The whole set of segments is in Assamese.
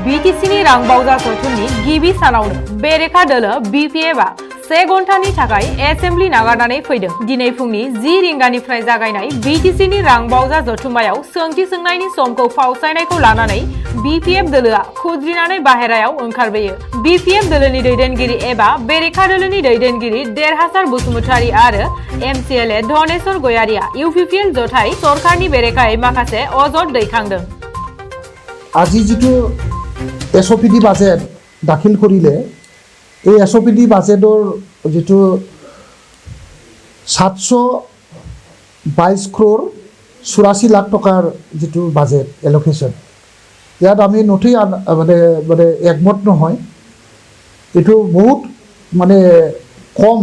BTCनि रां बावजा जथुमनि गिबि सानावनो बेरेखा दोलो BPFआ 1 घन्टानि थाखाय एसेम्बलि नागारनानै फैदों। दिनै फुंनि 10 रिंगानिफ्राय जागायनाय BTCनि रां बावजा जथुमायाव सोंथि सोंनायनि समखौ फावसायनायखौ लानानै BPF दोलोआ खुद्रिनानै बाहेरायाव ओंखारबोयो। BPF दोलोनि दैदेनगिरि एबा बेरेखा दोलोनि दैदेनगिरि देरहासार बसुमतारी आरो MCLA धनेश्वर गयारिया UPPL जथाय सरकारनि बेरेखायै माखासे अजद दैखांदों। আজি যিটো SOPD বাজেট দাখিল কৰিলে এই SOPD বাজেটৰ যিটো 722 crore 84 লাখ টকাৰ যিটো বাজেট এলোকেশ্যন ইয়াত আমি নথি মানে একমত নহয়। এইটো বহুত মানে কম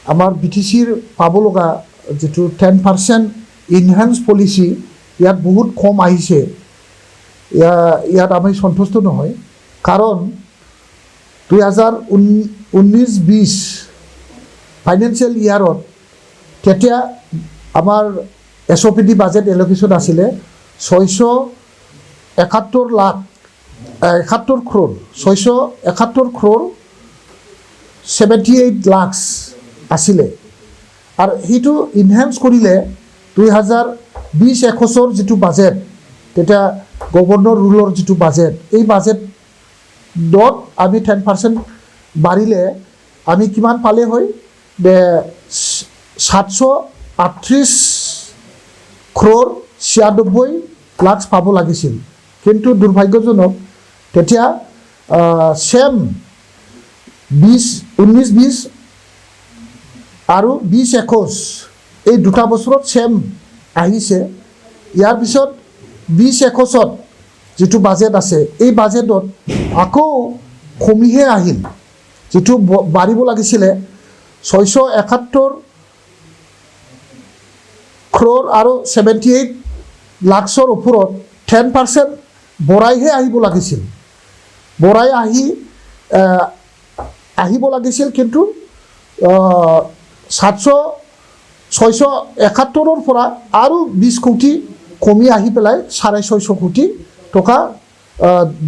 আমাৰ BTCৰ পাব লগা যিটো 10% ইনহেন্স পলিচি ইয়াত বহুত কম আহিছে। ইয়াত আমি সন্তুষ্ট নহয় কাৰণ 2019-20 ফাইনেন্সিয়েল ইয়াৰত তেতিয়া আমাৰ SOPD বাজেট এলোকেশ্যন আছিলে 671 crore 78 lakhs আছিলে আৰু সেইটো ইনহেন্স কৰিলে 2020-21 যিটো বাজেট তেতিয়া গভৰ্ণৰ ৰুলৰ যিটো বাজেট এই বাজেট ডট আমি 10% বাঢ়িলে আমি কিমান পালে হয় 738 crore 96 লাখ পাব লাগিছিল। কিন্তু দুৰ্ভাগ্যজনক তেতিয়া সেম 19-20 আৰু 20-21 এই দুটা বছৰত সেম আহিছে। ইয়াৰ পিছত 20-21 যিটো বাজেট আছে এই বাজেটত আকৌ কমিহে আহিল। যিটো বাঢ়িব লাগিছিলে 671 crore আৰু 78 লাখৰ ওপৰত 10% বঢ়াইহে আহিব লাগিছিল। বঢ়াই আহিব লাগিছিল কিন্তু 671ৰ পৰা আৰু 20 কোটি কমি আহি পেলাই 650 কোটি টকা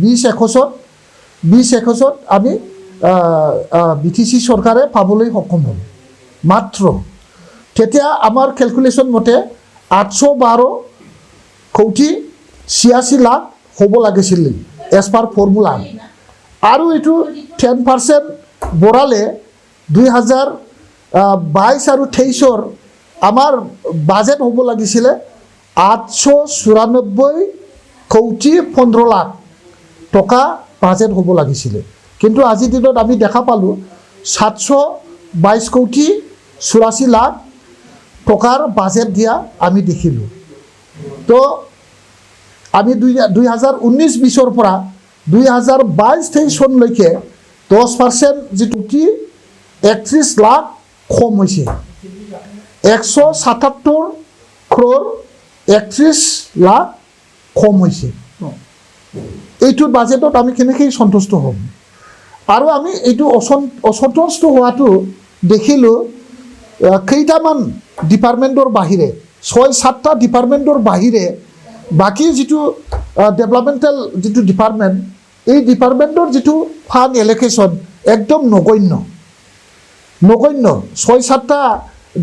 20-21 আমি BTC চৰকাৰে পাবলৈ সক্ষম হ'ল। মাত্ৰ তেতিয়া আমাৰ ক্যালকুলেশন মতে 812 কোটি 86 লাখ হ'ব লাগিছিল এজ পাৰ ফৰ্মুলা। আৰু এইটো 10% বঢ়ালে 2022 আৰু 23ৰ আমাৰ বাজেট হ'ব লাগিছিলে 894 কোটি 15 লাখ টকা বাজেট হ'ব লাগিছিলে। কিন্তু আজিৰ দিনত আমি দেখা পালোঁ 722 কোটি 84 লাখ টকাৰ বাজেট দিয়া আমি দেখিলোঁ। তো আমি 2019-20ৰ পৰা 2022-23 চনলৈকে 10% যিটো 31 লাখ কম হৈছে। 177 crore 31 লাখ কম হৈছে। এইটো বাজেটত আমি কেনেকৈ সন্তুষ্ট হ'ম? আৰু আমি এইটো অসন্তুষ্ট হোৱাটো দেখিলোঁ কেইটামান ডিপাৰ্টমেণ্টৰ বাহিৰে 6-7টা ডিপাৰ্টমেণ্টৰ বাহিৰে বাকী যিটো ডেভেলপমেণ্টেল যিটো ডিপাৰ্টমেণ্ট এই ডিপাৰ্টমেণ্টৰ যিটো ফাণ্ড এলোকেশ্যন একদম নগণ্য। 6-7টা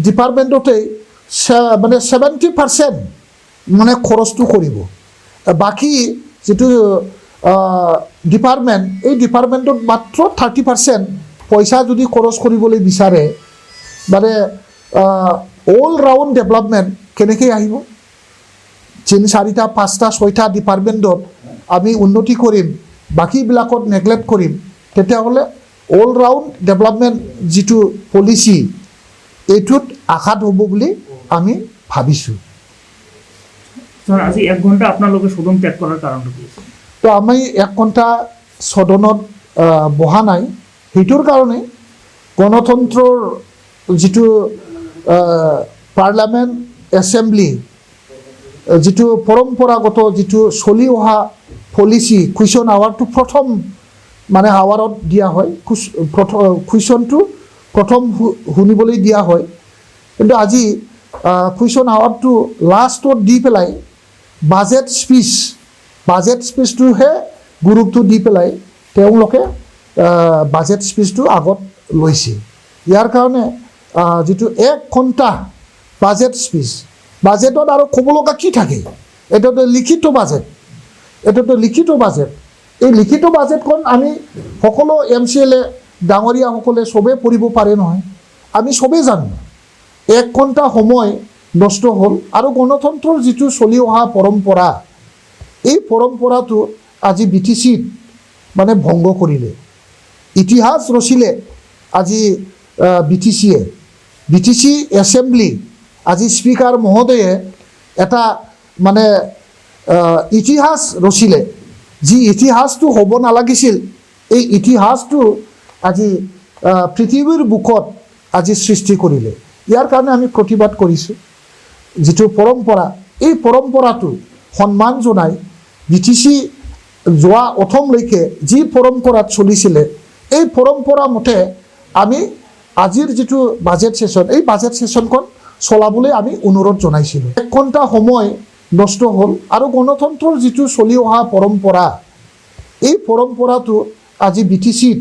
ডিপাৰ্টমেণ্টতে মানে 70% মানে খৰচটো কৰিব। বাকী যিটো ডিপাৰ্টমেণ্ট এই ডিপাৰ্টমেণ্টত মাত্ৰ 30% পইচা যদি খৰচ কৰিবলৈ বিচাৰে মানে অল ৰাউণ্ড ডেভেলপমেণ্ট কেনেকৈ আহিব? 3-4টা 5টা 6টা ডিপাৰ্টমেণ্টত আমি উন্নতি কৰিম বাকীবিলাকত নেগলেক্ট কৰিম তেতিয়াহ'লে অল ৰাউণ্ড ডেভেলপমেণ্ট যিটো পলিচি এইটোত আঘাত হ'ব বুলি আমি ভাবিছোঁ। আজি 1 ঘণ্টা আপোনালোকে সদন ত্যাগ কৰাৰ কাৰণটো কি? তো আমি 1 ঘণ্টা সদনত বহা নাই। সেইটোৰ কাৰণে গণতন্ত্ৰৰ যিটো পাৰ্লামেণ্ট এছেম্বলি যিটো পৰম্পৰাগত যিটো চলি অহা পলিচি কুৱেশ্যন আৱাৰটো প্ৰথম মানে আৱাৰত দিয়া হয়। কুৱেশ্যনটো প্ৰথম শুনিবলৈ দিয়া হয়। কিন্তু আজি কুৱেশ্যন আৱাৰটো লাষ্টত দি পেলাই বাজেট স্পিচটোহে গুৰুত্ব দি পেলাই তেওঁলোকে বাজেট স্পীচটো আগত লৈছে ইয়াৰ কাৰণে যিটো 1 ঘণ্টা বাজেট স্পীচ বাজেটত আৰু ক'ব লগা কি থাকে এটাতো লিখিত বাজেট এই লিখিত বাজেটখন আমি সকলো MCLA ডাঙৰীয়াসকলে চবেই পঢ়িব পাৰে নহয় আমি চবেই জানো 1 ঘণ্টা সময় নষ্ট হ'ল আৰু গণতন্ত্ৰৰ যিটো চলি অহা পৰম্পৰা এই পৰম্পৰাটো আজি BTCত মানে ভংগ কৰিলে ইতিহাস ৰচিলে আজি BTC এছেম্বলি আজি স্পিকাৰ মহোদয়ে এটা মানে ইতিহাস ৰচিলে যি ইতিহাসটো হ'ব নালাগিছিল এই ইতিহাসটো আজি পৃথিৱীৰ বুকত আজি সৃষ্টি কৰিলে ইয়াৰ কাৰণে আমি প্ৰতিবাদ কৰিছোঁ যিটো পৰম্পৰা এই পৰম্পৰাটো সন্মান জনাই BTC যোৱা অথমলৈকে যি পৰম্পৰাত চলিছিলে এই পৰম্পৰা মতে আমি আজিৰ যিটো বাজেট সেশন এই বাজেট সেশনখন চলাবলৈ আমি অনুৰোধ জনাইছিলোঁ 1 ঘণ্টা সময় নষ্ট হ'ল আৰু গণতন্ত্ৰৰ যিটো চলি অহা পৰম্পৰা এই পৰম্পৰাটো আজি BTCত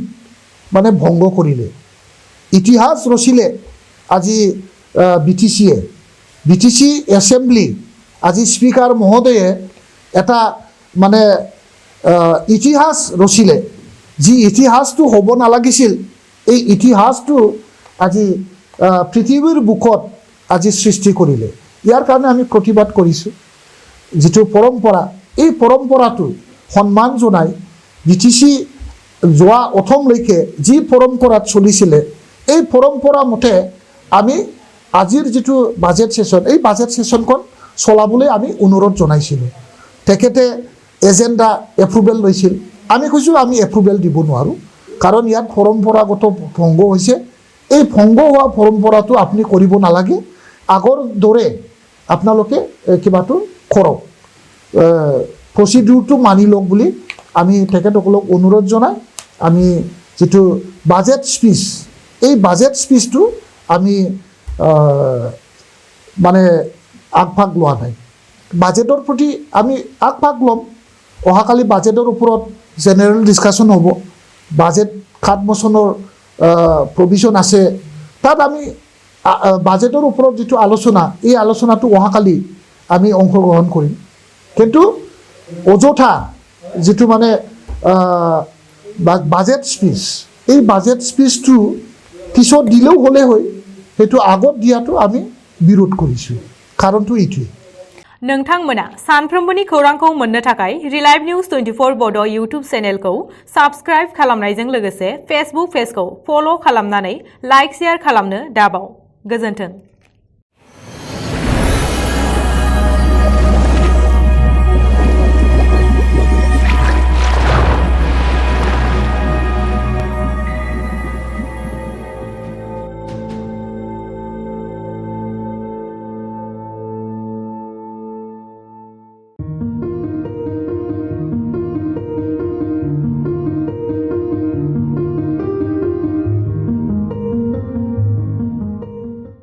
মানে ভংগ কৰিলে ইতিহাস ৰচিলে আজি BTC এছেম্বলি আজি স্পিকাৰ মহোদয়ে এটা মানে ইতিহাস ৰচিলে যি ইতিহাসটো হ'ব নালাগিছিল এই ইতিহাসটো আজি পৃথিৱীৰ বুকত আজি সৃষ্টি কৰিলে ইয়াৰ কাৰণে আমি প্ৰতিবাদ কৰিছোঁ যিটো পৰম্পৰা এই পৰম্পৰাটো সন্মান জনাই BTC যোৱা অথমলৈকে যি পৰম্পৰাত চলিছিলে এই পৰম্পৰা মতে আমি আজিৰ যিটো বাজেট সেশন এই বাজেট সেশনখন চলাবলৈ আমি অনুৰোধ জনাইছিলোঁ তেখেতে এজেণ্ডা এপ্ৰুভেল লৈছিল আমি কৈছোঁ আমি এপ্ৰুভেল দিব নোৱাৰোঁ কাৰণ ইয়াত পৰম্পৰাগত ভংগ হৈছে এই ভংগ হোৱা পৰম্পৰাটো আপুনি কৰিব নালাগে আগৰ দৰে আপোনালোকে কিবাটো কৰক প্ৰচিডিউৰটো মানি লওক বুলি আমি তেখেতসকলক অনুৰোধ জনাই আমি যিটো বাজেট স্পীচ এই বাজেট স্পীচটো আমি মানে আগভাগ লোৱা নাই বাজেটৰ প্ৰতি আমি আগভাগ ল'ম অহাকালি বাজেটৰ ওপৰত জেনেৰেল ডিছকাশ্যন হ'ব বাজেট 7 বছৰৰ প্ৰভিজন আছে তাত আমি বাজেটৰ ওপৰত যিটো আলোচনা এই আলোচনাটো অহাকালি আমি অংশগ্ৰহণ কৰিম কিন্তু অযথা যিটো মানে বাজেট স্পীচ এই বাজেট স্পীচটো পিছত দিলেও হ'লে হয় সেইটো আগত দিয়াটো আমি বিৰোধ কৰিছোঁ কাৰণটো এইটোৱে नोंथांमोना सानफ्रोमबोनि खौरांखौ मोननो थाखाय रिलाइव न्यूज 24 बड' यूट्यूब चेनेलखौ साबस्क्राइब खालामनायजों लोगोसे फेसबुक पेजखौ फल' खालामनानै लाइक शेयार खालामनो दाबाव गोजोन्थों।